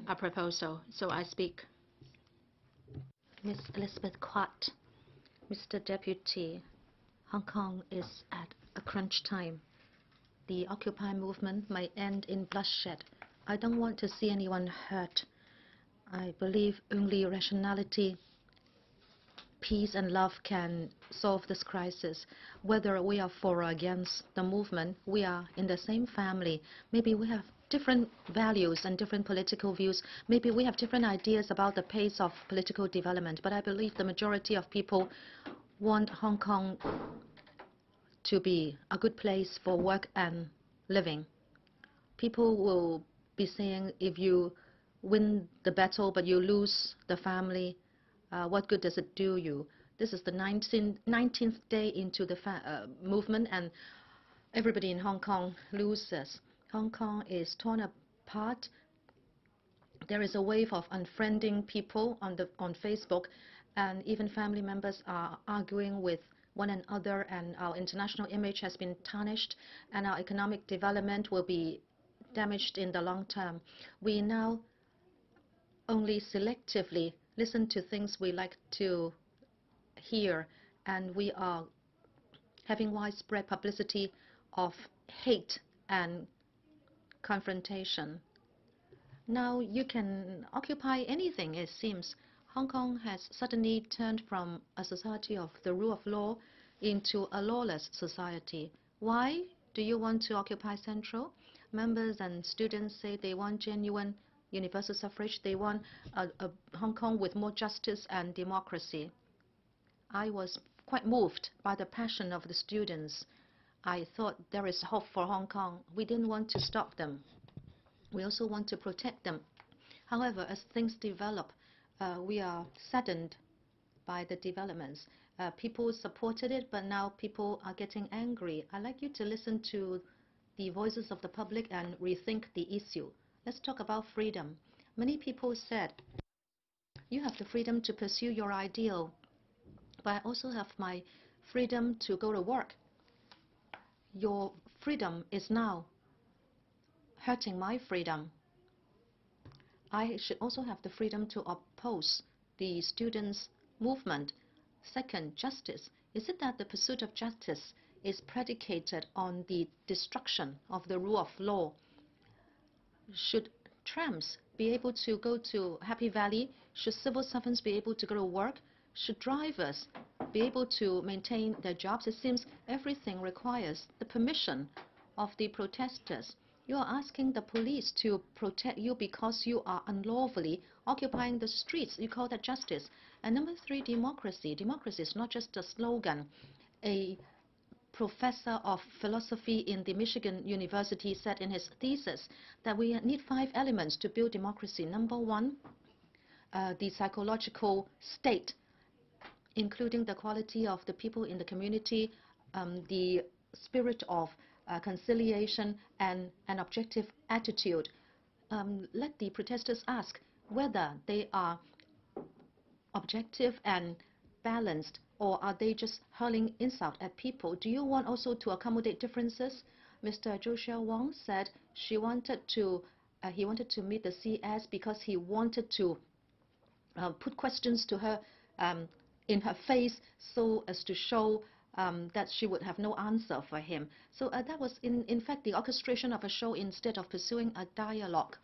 a proposal, so I speak. Ms. Elizabeth Quat, Mr. Deputy, Hong Kong is at a crunch time. The Occupy movement might end in bloodshed. I don't want to see anyone hurt. I believe only rationality, peace and love can solve this crisis. Whether we are for or against the movement, we are in the same family. Maybe we have different values and different political views. Maybe we have different ideas about the pace of political development. But I believe the majority of people want Hong Kong to be a good place for work and living. People will be saying, if you win the battle but you lose the family, what good does it do you? This is the 19th day into the movement, and everybody in Hong Kong loses. Hong Kong is torn apart. There is a wave of unfriending people on Facebook, and even family members are arguing with one another, and our international image has been tarnished, and our economic development will be damaged in the long term. We now only selectively listen to things we like to hear, and we are having widespread publicity of hate and confrontation. Now you can occupy anything, it seems. Hong Kong has suddenly turned from a society of the rule of law into a lawless society. Why do you want to occupy Central? Members and students say they want genuine universal suffrage. They want a Hong Kong with more justice and democracy. I was quite moved by the passion of the students. I thought there is hope for Hong Kong. We didn't want to stop them. We also want to protect them. However, as things develop, we are saddened by the developments. People supported it, but now people are getting angry. I'd like you to listen to the voices of the public and rethink the issue. Let's talk about freedom. Many people said, you have the freedom to pursue your ideal, but I also have my freedom to go to work. Your freedom is now hurting my freedom. I should also have the freedom to oppose the students' movement. Second, justice. Is it that the pursuit of justice is predicated on the destruction of the rule of law? Should tramps be able to go to Happy Valley? Should civil servants be able to go to work? Should drivers be able to maintain their jobs? It seems everything requires the permission of the protesters. You are asking the police to protect you because you are unlawfully occupying the streets. You call that justice. And number three, democracy. Democracy is not just a slogan. A professor of philosophy in the Michigan University said in his thesis that we need 5 elements to build democracy. Number one, the psychological state, including the quality of the people in the community, the spirit of conciliation, and an objective attitude. Let the protesters ask whether they are objective and balanced, or are they just hurling insult at people? Do you want also to accommodate differences? Mr. Zhou Xiaowang said he wanted to meet the CS because he wanted to put questions to her in her face so as to show that she would have no answer for him. So that was in fact the orchestration of a show instead of pursuing a dialogue.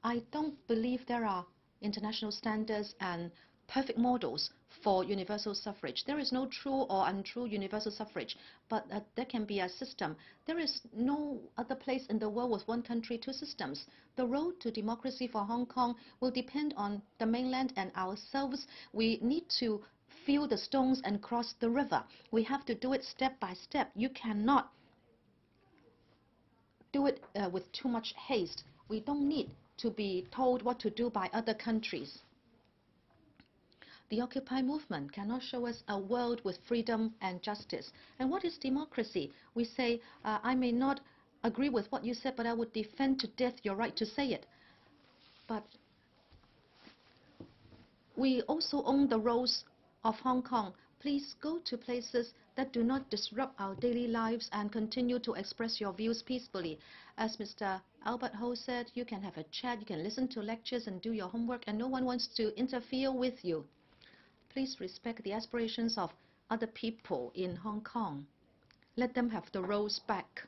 I don't believe there are international standards and perfect models for universal suffrage. There is no true or untrue universal suffrage, but there can be a system. There is no other place in the world with one country, two systems. The road to democracy for Hong Kong will depend on the mainland and ourselves. We need to feel the stones and cross the river. We have to do it step by step. You cannot do it with too much haste. We don't need to be told what to do by other countries. The Occupy movement cannot show us a world with freedom and justice. And what is democracy? We say, I may not agree with what you said, but I would defend to death your right to say it. But we also own the roads of Hong Kong. Please go to places that do not disrupt our daily lives and continue to express your views peacefully. As Mr. Albert Ho said, you can have a chat, you can listen to lectures and do your homework, and no one wants to interfere with you. Please respect the aspirations of other people in Hong Kong. Let them have the roles back.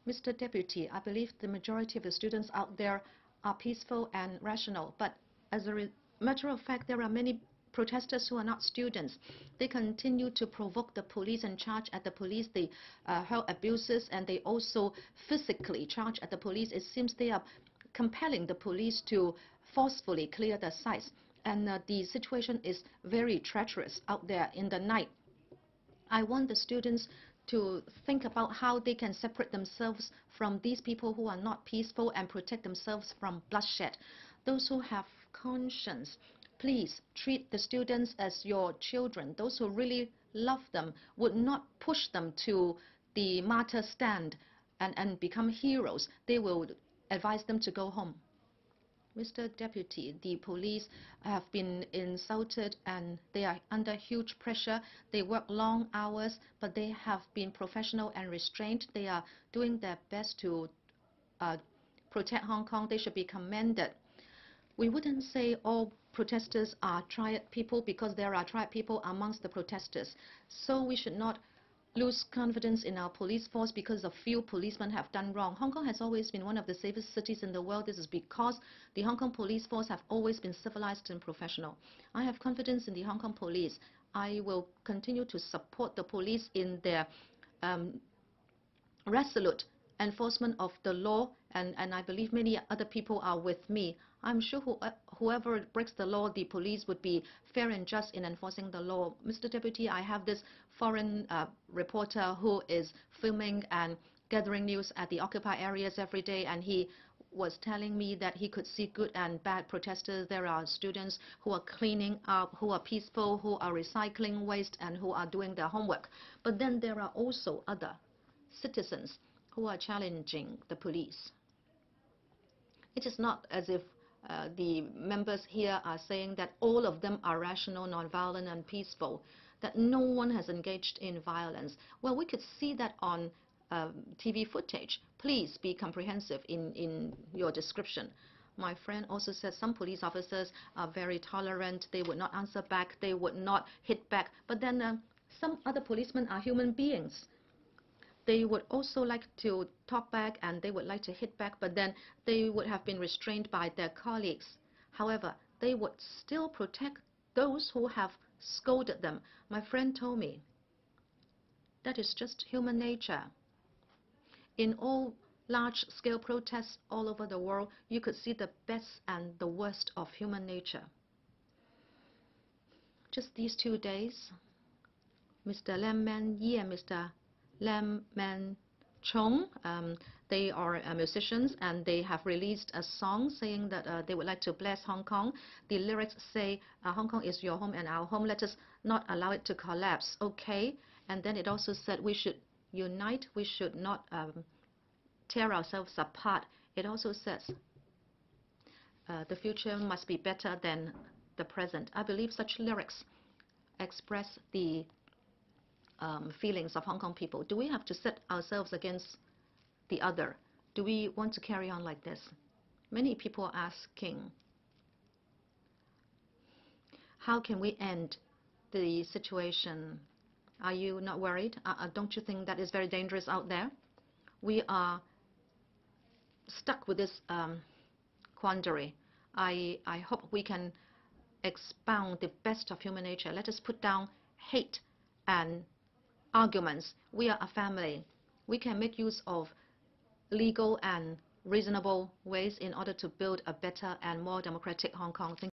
Mr. Deputy, I believe the majority of the students out there are peaceful and rational, but as a matter of fact, there are many protesters who are not students. They continue to provoke the police and charge at the police. They hurl abuses, and they also physically charge at the police. It seems they are compelling the police to forcefully clear the sites. And the situation is very treacherous out there in the night. I want the students to think about how they can separate themselves from these people who are not peaceful and protect themselves from bloodshed. Those who have conscience, please treat the students as your children. Those who really love them would not push them to the martyr stand and become heroes. They will advise them to go home. Mr. Deputy, the police have been insulted and they are under huge pressure. They work long hours, but they have been professional and restrained. They are doing their best to protect Hong Kong. They should be commended. We wouldn't say all protesters are triad people because there are triad people amongst the protesters. So we should not lose confidence in our police force because a few policemen have done wrong. Hong Kong has always been one of the safest cities in the world. This is because the Hong Kong police force have always been civilized and professional. I have confidence in the Hong Kong police. I will continue to support the police in their resolute enforcement of the law, and I believe many other people are with me. I'm sure whoever breaks the law, the police would be fair and just in enforcing the law. Mr. Deputy, I have this foreign reporter who is filming and gathering news at the occupied areas every day, and he was telling me that he could see good and bad protesters. There are students who are cleaning up, who are peaceful, who are recycling waste, and who are doing their homework. But then there are also other citizens who are challenging the police. It is not as if the members here are saying that all of them are rational, nonviolent, and peaceful, that no one has engaged in violence. Well, we could see that on TV footage. Please be comprehensive in your description. My friend also said some police officers are very tolerant. They would not answer back. They would not hit back. But then some other policemen are human beings. They would also like to talk back and they would like to hit back, but then they would have been restrained by their colleagues. However, they would still protect those who have scolded them. My friend told me that is just human nature. In all large-scale protests all over the world, you could see the best and the worst of human nature. Just these 2 days, Mr. Lam Man Yi and Mr. Lam Man Chong, they are musicians and they have released a song saying that they would like to bless Hong Kong. The lyrics say, Hong Kong is your home and our home. Let us not allow it to collapse. Okay. And then it also said we should unite. We should not tear ourselves apart. It also says the future must be better than the present. I believe such lyrics express the feelings of Hong Kong people. Do we have to set ourselves against the other? Do we want to carry on like this? Many people are asking, how can we end the situation? Are you not worried? Don't you think that is very dangerous out there? We are stuck with this quandary. I hope we can expound the best of human nature. Let us put down hate and arguments. We are a family. We can make use of legal and reasonable ways in order to build a better and more democratic Hong Kong.